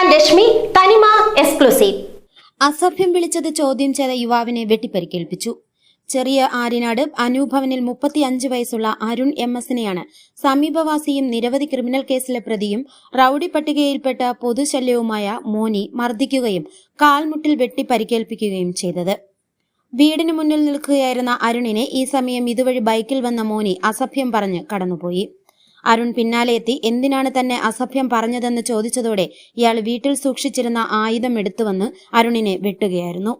ഞാൻ രശ്മി, തനിമ എക്സ്ക്ലൂസീവ്. അസഭ്യം വിളിച്ചത് ചോദ്യം ചെയ്ത യുവാവിനെ വെട്ടിപ്പരിക്കേൽപ്പിച്ചു. ചെറിയ ആര്യനാട് അനുഭവനിൽ 35 വയസ്സുള്ള അരുൺ MS-നെയാണ് സമീപവാസിയും നിരവധി ക്രിമിനൽ കേസിലെ പ്രതിയും റൌഡി പട്ടികയിൽപ്പെട്ട പൊതുശല്യവുമായ മോനി മർദ്ദിക്കുകയും കാൽമുട്ടിൽ വെട്ടിപ്പരിക്കേൽപ്പിക്കുകയും ചെയ്തത്. വീടിന് മുന്നിൽ നിൽക്കുകയായിരുന്ന അരുണിനെ ഈ സമയം ഇതുവഴി ബൈക്കിൽ വന്ന മോനി അസഭ്യം പറഞ്ഞ് കടന്നുപോയി. അരുൺ പിന്നാലെ എത്തി എന്തിനാണ് തന്നെ അസഭ്യം പറഞ്ഞതെന്ന് ചോദിച്ചതോടെ ഇയാൾ വീട്ടിൽ സൂക്ഷിച്ചിരുന്ന ആയുധം എടുത്തുവന്ന് അരുണിനെ വെട്ടുകയായിരുന്നു.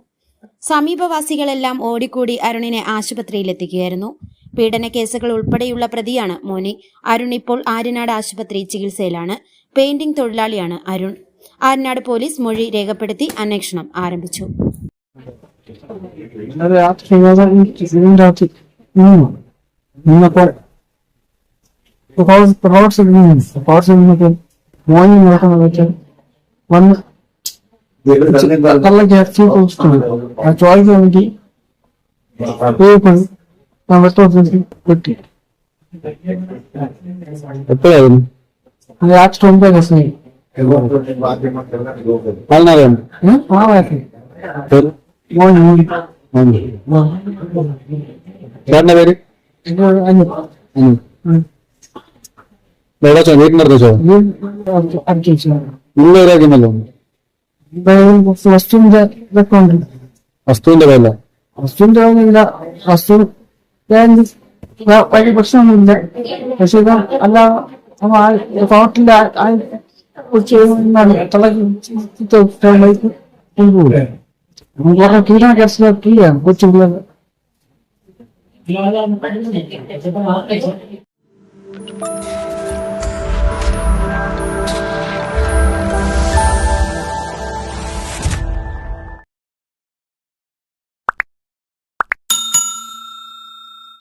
സമീപവാസികളെല്ലാം ഓടിക്കൂടി അരുണിനെ ആശുപത്രിയിലെത്തിക്കുകയായിരുന്നു. പീഡന കേസുകൾ ഉൾപ്പെടെയുള്ള പ്രതിയാണ് മോനി. അരുൺ ഇപ്പോൾ ആര്യനാട് ആശുപത്രി ചികിത്സയിലാണ്. പെയിന്റിംഗ് തൊഴിലാളിയാണ് അരുൺ. ആര്യനാട് പോലീസ് മൊഴി രേഖപ്പെടുത്തി അന്വേഷണം ആരംഭിച്ചു. വസ്തുവിന്റെ പേരല്ല, വസ്തുവിന്റെ വസ്തു വലിയ പ്രശ്നമൊന്നുമില്ല. പക്ഷെ അല്ല ടോട്ടലിന്റെ കീടന കേസിലാണ് കൊച്ചു പിള്ളേർ.